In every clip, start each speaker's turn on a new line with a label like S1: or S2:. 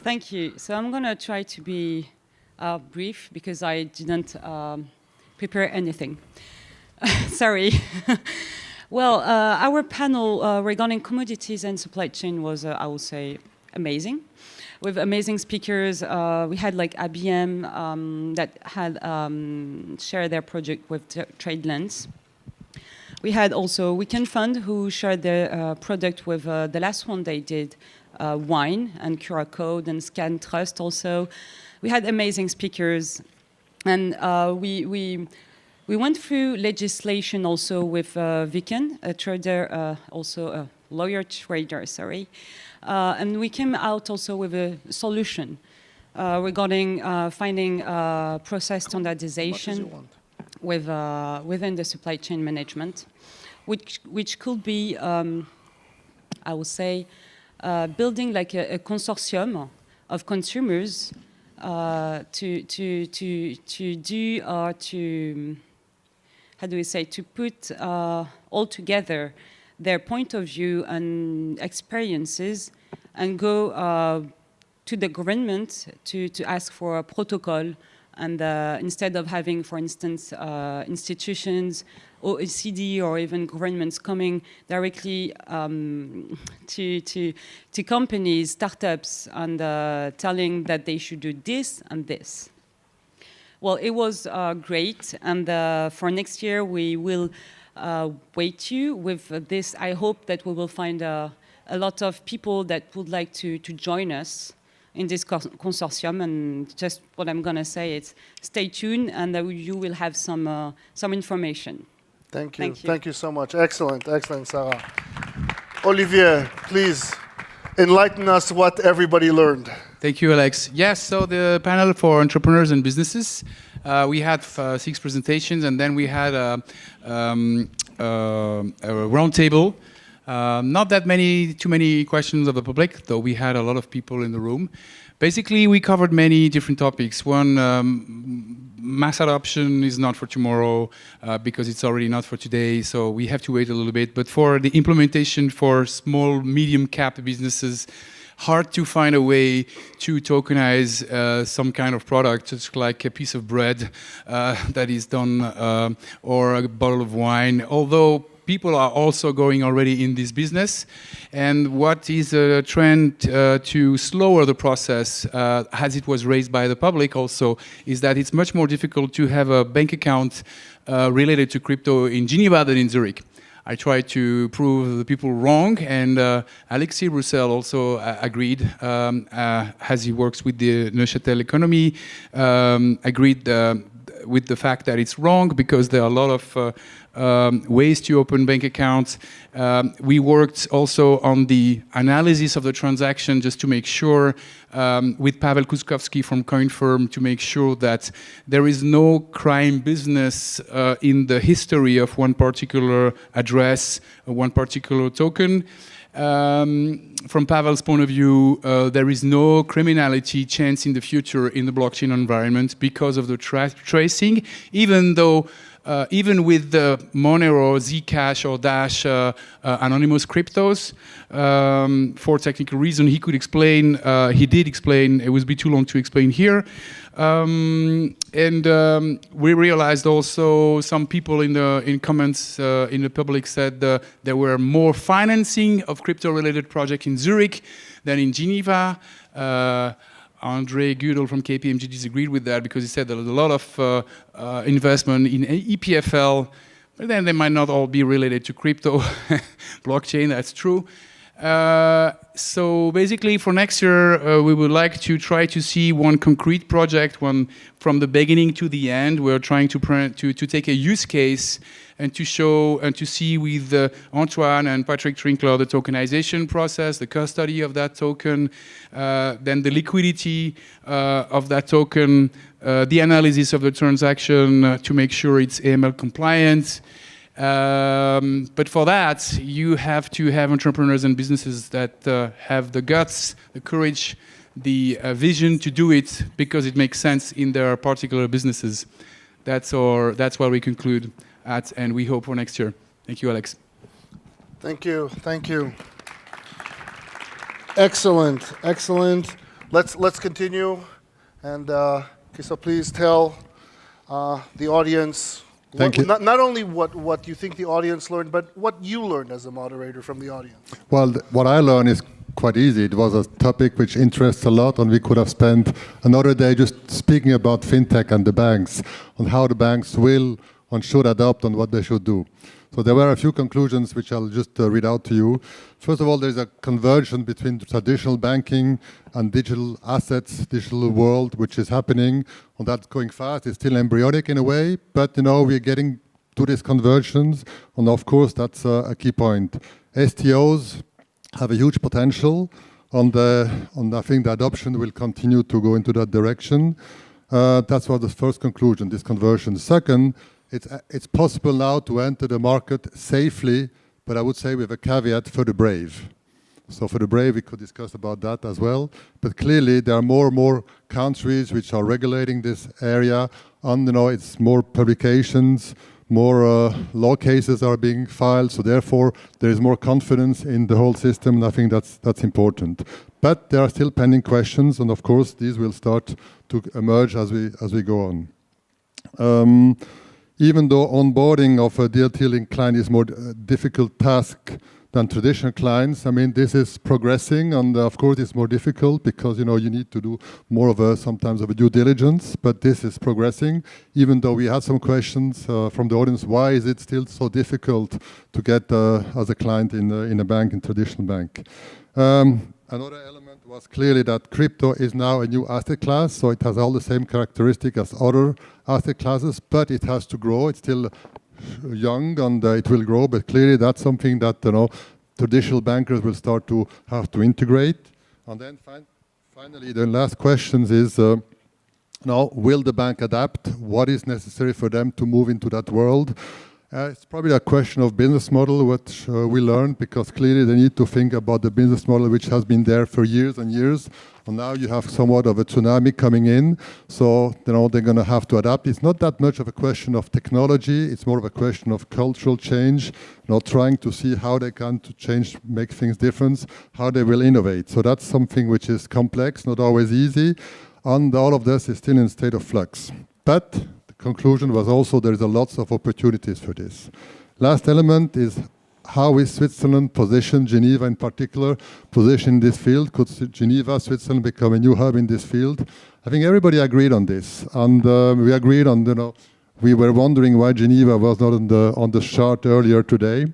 S1: Thank you. So I'm going to try to be brief because I didn't prepare anything. Sorry. Well, our panel regarding commodities and supply chain was, I would say, amazing. With amazing speakers, we had like IBM that had shared their project with TradeLens. We had also Weekend Fund who shared their product with the last one they did, wine and QR code and Scan Trust also. We had amazing speakers, and we went through legislation also with Viken, a trader, also a lawyer trader, sorry. And we came out also with a solution regarding finding process standardization within the supply chain management, which could be, I would say, building like a consortium of consumers to do or to, how do we say, to put all together their point of view and experiences and go to the government to ask for a protocol. And instead of having, for instance, institutions, OECD, or even governments coming directly to companies, startups, and telling that they should do this and this. Well, it was great, and for next year we will wait you with this. I hope that we will find a lot of people that would like to join us in this consortium, and just what I'm going to say is stay tuned, and you will have some information.
S2: Thank you. Thank you so much. Excellent, excellent, Sarah. Olivier, please enlighten us what everybody learned.
S3: Thank you, Alex. Yes, so the panel for entrepreneurs and businesses, we had 6 presentations, and then we had a round table. Not that too many questions of the public, though we had a lot of people in the room. Basically, we covered many different topics. One, mass adoption is not for tomorrow because it's already not for today, so we have to wait a little bit. But for the implementation for small, medium-cap businesses, hard to find a way to tokenize some kind of product, just like a piece of bread that is done, or a bottle of wine, although people are also going already in this business. And what is a trend to slower the process, as it was raised by the public also, is that it's much more difficult to have a bank account related to crypto in Geneva than in Zurich. I tried to prove the people wrong, and Alexis Roussel also agreed, as he works with the Neuchâtel economy, agreed with the fact that it's wrong because there are a lot of ways to open bank accounts. We worked also on the analysis of the transaction just to make sure, with Pavel Kuskowski from CoinFirm, to make sure that there is no crime business in the history of one particular address, one particular token. From Pavel's point of view, there is no criminality chance in the future in the blockchain environment because of the tracing, even though even with the Monero, Zcash, or Dash anonymous cryptos, for technical reason, he could explain, he did explain, it would be too long to explain here. We realized also some people in comments in the public said there were more financing of crypto-related projects in Zurich than in Geneva. Andre Gudel from KPMG disagreed with that because he said there was a lot of investment in EPFL, but then they might not all be related to crypto blockchain, that's true. So basically for next year, we would like to try to see one concrete project, one from the beginning to the end. We're trying to take a use case and to show and to see with Antoine and Patrick Trinkler the tokenization process, the custody of that token, then the liquidity of that token, the analysis of the transaction to make sure it's AML compliant. But for that, you have to have entrepreneurs and businesses that have the guts, the courage, the vision to do it because it makes sense in their particular businesses. That's what we conclude at, and we hope for next year. Thank you, Alex.
S2: Thank you. Thank you. Excellent. Excellent. let's continue. And Kisa, please tell the audience
S4: Thank you.
S2: Not only what you think the audience learned, but what you learned as a moderator from the audience.
S4: Well, what I learned is quite easy. It was a topic which interests a lot, and we could have spent another day just speaking about fintech and the banks, on how the banks will and should adapt on what they should do. So there were a few conclusions which I'll just read out to you. First of all, there's a conversion between traditional banking and digital assets, digital world, which is happening, and that's going fast. It's still embryonic in a way, but we're getting to these conversions, and of course that's a key point. STOs have a huge potential, and I think the adoption will continue to go into that direction. That's what the first conclusion, this conversion. Second, it's possible now to enter the market safely, but I would say with a caveat for the brave. So for the brave, we could discuss about that as well. But clearly, there are more and more countries which are regulating this area, and it's more publications, more law cases are being filed. So therefore, there is more confidence in the whole system, and I think that's important. But there are still pending questions, and of course, these will start to emerge as we go on. Even though onboarding of a DLT-linked client is more difficult task than traditional clients, this is progressing, and of course it's more difficult because you need to do more of sometimes of a due diligence, but this is progressing. Even though we had some questions from the audience, why is it still so difficult to get as a client in a bank, in traditional bank? Another element was clearly that crypto is now a new asset class, so it has all the same characteristics as other asset classes, but it has to grow. It's still young and it will grow, but clearly that's something that traditional bankers will start to have to integrate. And then finally, the last question is, now, will the bank adapt? What is necessary for them to move into that world? It's probably a question of business model, which we learned, because clearly they need to think about the business model which has been there for years and years. And now you have somewhat of a tsunami coming in, so they're going to have to adapt. It's not that much of a question of technology, it's more of a question of cultural change, trying to see how they can to change, make things different, how they will innovate. So that's something which is complex, not always easy, and all of this is still in a state of flux. But the conclusion was also there is a lots of opportunities for this. Last element is how is Switzerland positioned, Geneva in particular, positioned in this field? Could Geneva, Switzerland become a new hub in this field? I think everybody agreed on this, and we agreed on, we were wondering why Geneva was not on the chart earlier today.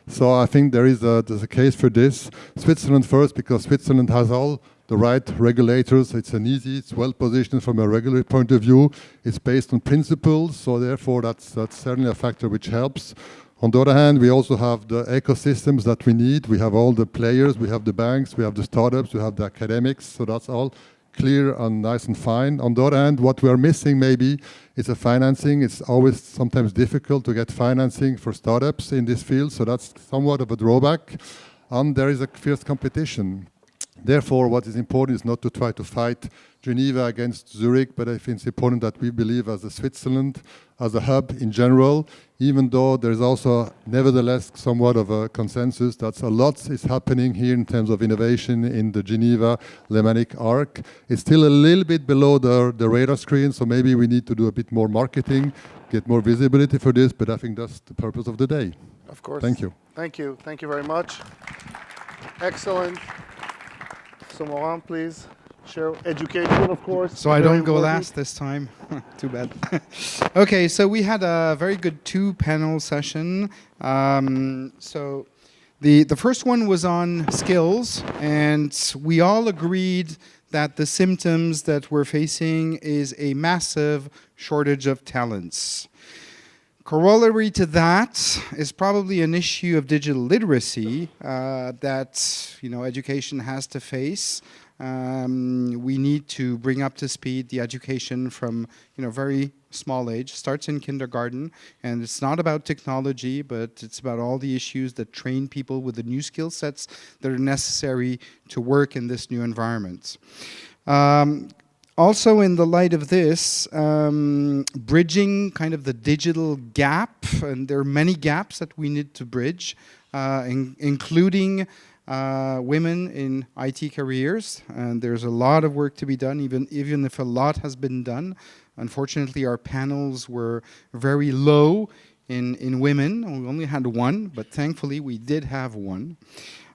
S4: So I think there's a case for this. Switzerland first, because Switzerland has all the right regulators. It's well positioned from a regulatory point of view. It's based on principles, so therefore that's certainly a factor which helps. On the other hand, we also have the ecosystems that we need. We have all the players, we have the banks, we have the startups, we have the academics, so that's all clear and nice and fine. On the other hand, what we are missing maybe is a financing. It's always sometimes difficult to get financing for startups in this field, so that's somewhat of a drawback. And there is a fierce competition. Therefore, what is important is not to try to fight Geneva against Zurich, but I think it's important that we believe as a Switzerland, as a hub in general, even though there's also nevertheless somewhat of a consensus that a lot is happening here in terms of innovation in the Geneva Lemanic arc. It's still a little bit below the radar screen, so maybe we need to do a bit more marketing, get more visibility for this, but I think that's the purpose of the day.
S2: Of course.
S4: Thank you.
S2: Thank you. Thank you very much. Excellent. So Moran, please. Share education, of course.
S5: So I don't go last this time. Too bad. Okay, so we had a very good two-panel session. So the first one was on skills, and we all agreed that the symptoms that we're facing is a massive shortage of talents. Corollary to that is probably an issue of digital literacy that education has to face. We need to bring up to speed the education from very small age, starts in kindergarten, and it's not about technology, but it's about all the issues that train people with the new skill sets that are necessary to work in this new environment. Also, in the light of this, bridging kind of the digital gap, and there are many gaps that we need to bridge, including women in IT careers, and there's a lot of work to be done, even if a lot has been done. Unfortunately, our panels were very low in women. We only had one, but thankfully we did have one.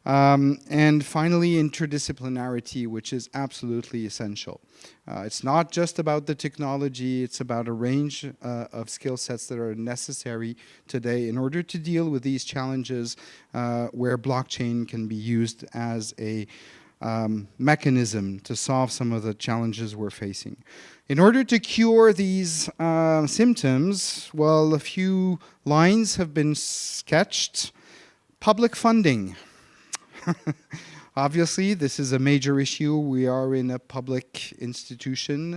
S5: And finally, interdisciplinarity, which is absolutely essential. It's not just about the technology, it's about a range of skill sets that are necessary today in order to deal with these challenges where blockchain can be used as a mechanism to solve some of the challenges we're facing. In order to cure these symptoms, well, a few lines have been sketched. Public funding. Obviously, this is a major issue. We are in a public institution,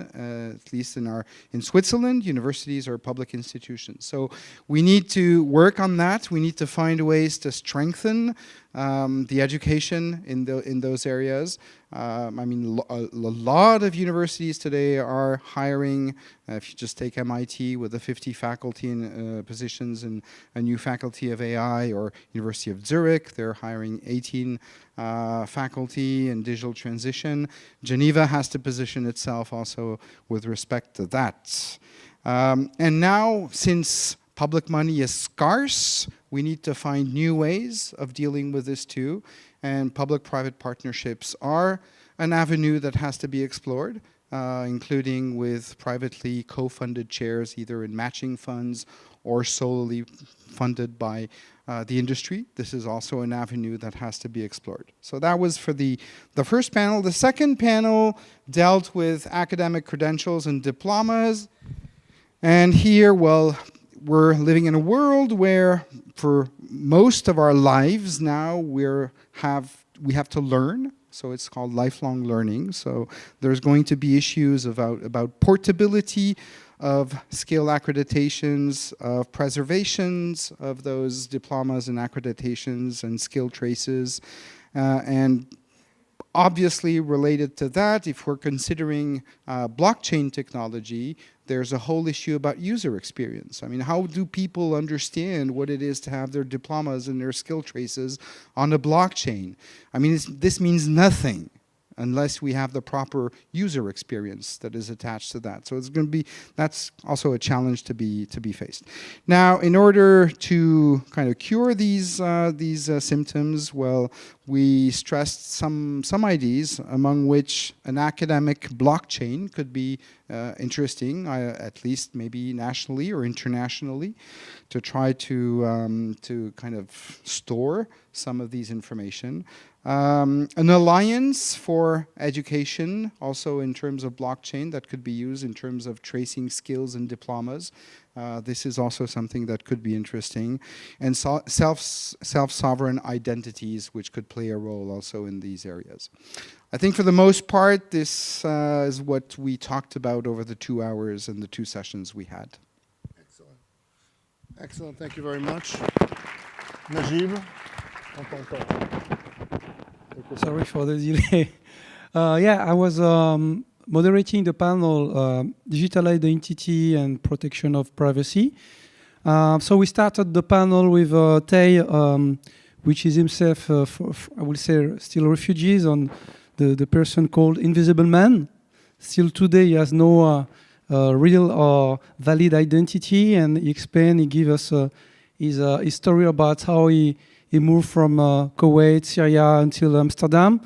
S5: at least in Switzerland, universities are public institutions. So we need to work on that. We need to find ways to strengthen the education in those areas. I mean, a lot of universities today are hiring, if you just take MIT with the 50 faculty positions and a new faculty of AI, or University of Zurich, they're hiring 18 faculty in digital transition. Geneva has to position itself also with respect to that. And now, since public money is scarce, we need to find new ways of dealing with this too. And public-private partnerships are an avenue that has to be explored, including with privately co-funded shares, either in matching funds or solely funded by the industry. This is also an avenue that has to be explored. So that was for the first panel. The second panel dealt with academic credentials and diplomas. And here, well, we're living in a world where for most of our lives now we have to learn. So it's called lifelong learning. So there's going to be issues about portability of skill accreditations, of preservations of those diplomas and accreditations and skill traces. And obviously related to that, if we're considering blockchain technology, there's a whole issue about user experience. I mean, how do people understand what it is to have their diplomas and their skill traces on a blockchain? I mean, this means nothing unless we have the proper user experience that is attached to that. So it's going to be, that's also a challenge to be faced. Now, in order to kind of cure these symptoms, well, we stressed some ideas, among which an academic blockchain could be interesting, at least maybe nationally or internationally, to try to kind of store some of these information. An alliance for education, also in terms of blockchain, that could be used in terms of tracing skills and diplomas. This is also something that could be interesting. And self-sovereign identities, which could play a role also in these areas. I think for the most part, this is what we talked about over the 2 hours and the 2 sessions we had.
S2: Excellent. Excellent. Thank you very much. Najib, encore.
S6: Sorry for the delay. I was moderating the panel, Digital Identity and Protection of Privacy. So we started the panel with Tay, which is himself, I will say, still refugees on the person called Invisible Man. Still today, he has no real or valid identity, and he explained, he gave us his story about how he moved from Kuwait, Syria until Amsterdam,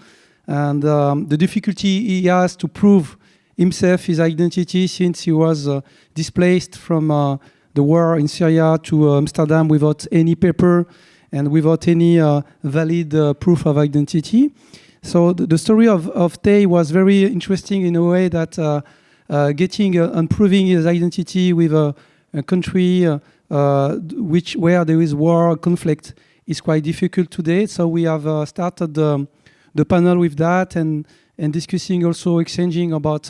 S6: and the difficulty he has to prove himself, his identity, since he was displaced from the war in Syria to Amsterdam without any paper and without any valid proof of identity. So the story of Tay was very interesting in a way that getting and proving his identity with a country where there is war or conflict is quite difficult today. So we have started the panel with that and discussing, also exchanging about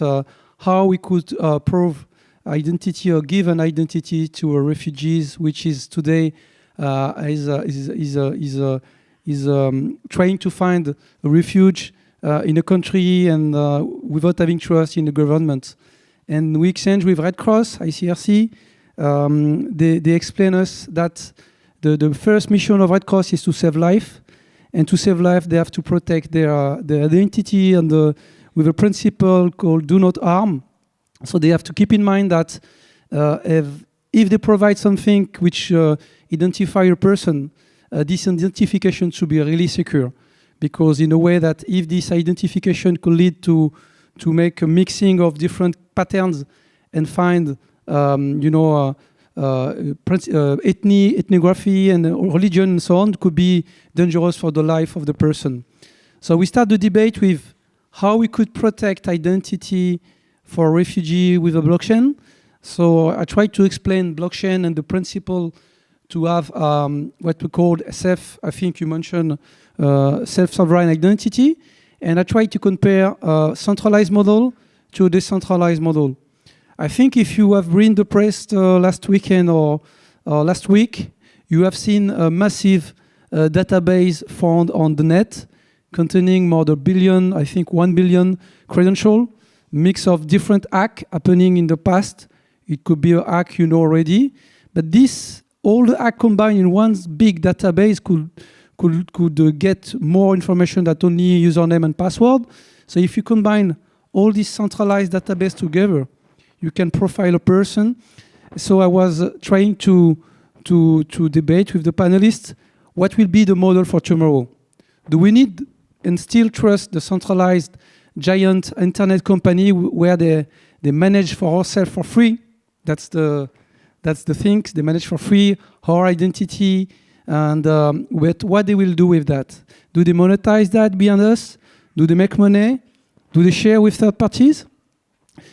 S6: how we could prove identity or give an identity to refugees, which is today is trying to find a refuge in a country and without having trust in the government. And we exchange with Red Cross, ICRC. They explain us that the first mission of Red Cross is to save life, and to save life, they have to protect their identity and with a principle called "do not harm." So they have to keep in mind that if they provide something which identify a person, this identification should be really secure, because in a way that if this identification could lead to make a mixing of different patterns and find ethnography and religion and so on, could be dangerous for the life of the person. So we start the debate with how we could protect identity for refugee with a blockchain. So I tried to explain blockchain and the principle to have what we call I think you mentioned self-sovereign identity. And I tried to compare a centralized model to a decentralized model. I think if you have read the press last weekend or last week, you have seen a massive database found on the net containing more than 1 billion credentials, mix of different hacks happening in the past. It could be a hack you know already, but all the hacks combined in one big database could get more information than only username and password. So if you combine all these centralized database together, you can profile a person. So I was trying to debate with the panelists what will be the model for tomorrow. Do we need and still trust the centralized giant internet company where they manage for ourselves for free? That's the thing. They manage for free our identity, and what they will do with that. Do they monetize that beyond us? Do they make money? Do they share with third parties?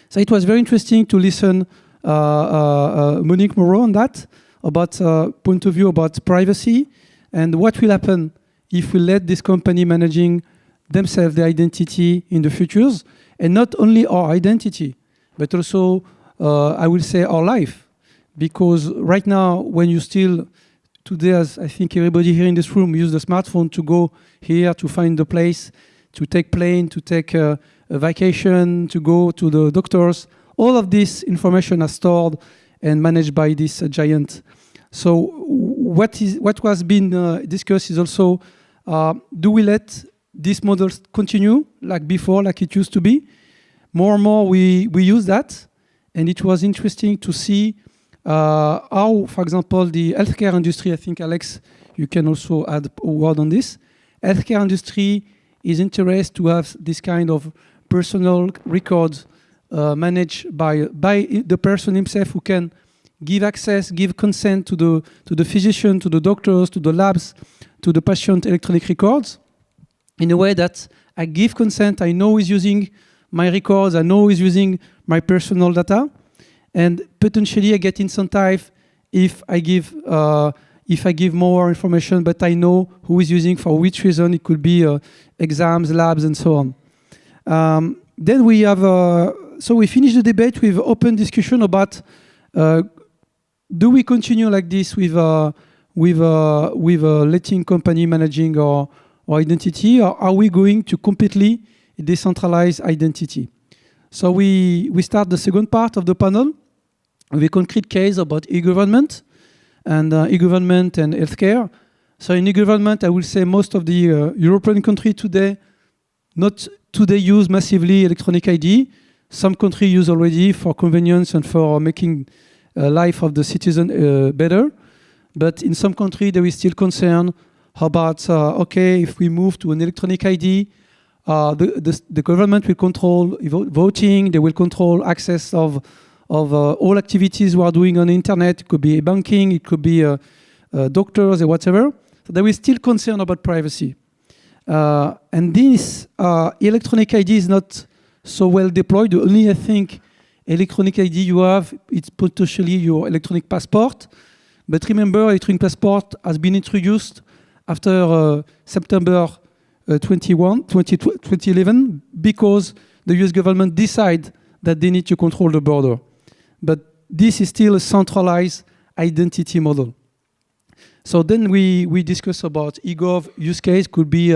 S6: So it was very interesting to listen Monique Moreau on that, about point of view about privacy and what will happen if we let this company managing themselves their identity in the futures, and not only our identity, but also I will say our life. Because right now, when you still, today, as I think everybody here in this room use the smartphone to go here, to find the place, to take plane, to take a vacation, to go to the doctors, all of this information is stored and managed by this giant. So what was being discussed is also, do we let these models continue like before, like it used to be? More and more we use that, and it was interesting to see how, for example, the healthcare industry, I think, Alex, you can also add a word on this. Healthcare industry is interested to have this kind of personal records managed by the person himself, who can give access, give consent to the physician, to the doctors, to the labs, to the patient electronic records, in a way that I give consent, I know who's using my records, I know who's using my personal data, and potentially I get incentive if I give more information, but I know who is using for which reason. It could be exams, labs, and so on. Then we have, so we finish the debate with open discussion about do we continue like this with letting company managing our identity, or are we going to completely decentralize identity? So we start the second part of the panel with a concrete case about e-government and e-government and healthcare. So in e-government, I will say most of the European countries today use massively electronic ID. Some countries use already for convenience and for making life of the citizen better. But in some countries, there is still concern about, okay, if we move to an electronic ID, the government will control voting, they will control access of all activities we are doing on the internet. It could be banking, it could be doctors or whatever. So there is still concern about privacy. And this electronic ID is not so well deployed. The only, I think, electronic ID you have, it's potentially your electronic passport. But remember, electronic passport has been introduced after September 2011, because the US government decided that they need to control the border. But this is still a centralized identity model. So then we discuss about e-gov use case, could be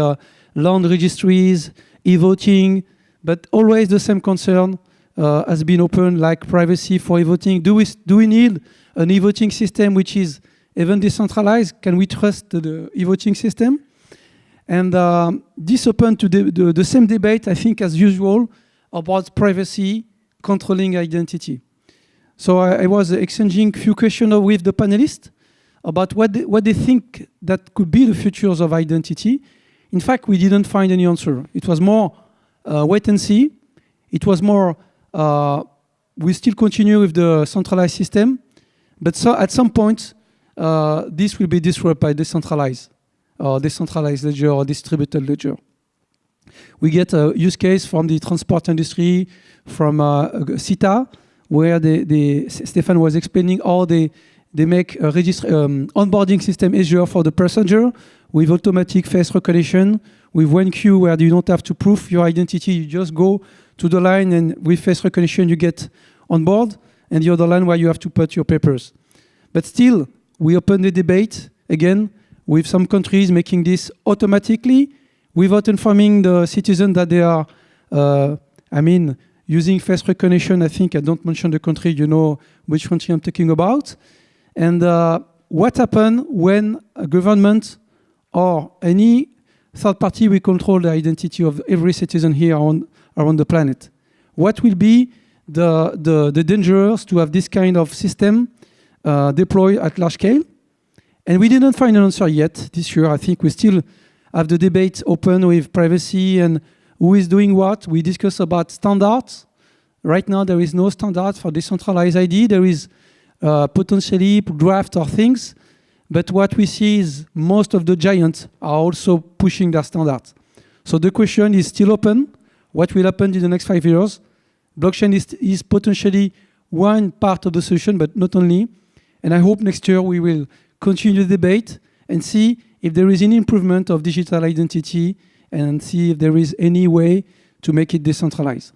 S6: land registries, e-voting, but always the same concern has been open, like privacy for e-voting. Do we need an e-voting system which is even decentralized? Can we trust the e-voting system? And this opened to the same debate, I think, as usual, about privacy, controlling identity. So I was exchanging a few questions with the panelists about what they think that could be the futures of identity. In fact, we didn't find any answer. It was more wait and see. It was more, we still continue with the centralized system, but so at some point, this will be disrupted by decentralized ledger or distributed ledger. We get a use case from the transport industry, from CETA, where Stefan was explaining how they make a onboarding system easier for the passenger with automatic face recognition, with one queue where you don't have to prove your identity, you just go to the line and with face recognition you get on board, and the other line where you have to put your papers. But still, we open the debate, again, with some countries making this automatically without informing the citizen that they are, using face recognition. I think I don't mention the country, you know which country I'm talking about. And what happens when a government or any third party will control the identity of every citizen here around the planet? What will be the dangers to have this kind of system deployed at large scale? And we didn't find an answer yet this year. I think we still have the debate open with privacy and who is doing what. We discuss about standards. Right now, there is no standard for decentralized ID. There is potentially draft or things. But what we see is most of the giants are also pushing their standards. So the question is still open. What will happen in the next 5 years? Blockchain is potentially one part of the solution, but not only. And I hope next year we will continue the debate and see if there is any improvement of digital identity and see if there is any way to make it decentralized.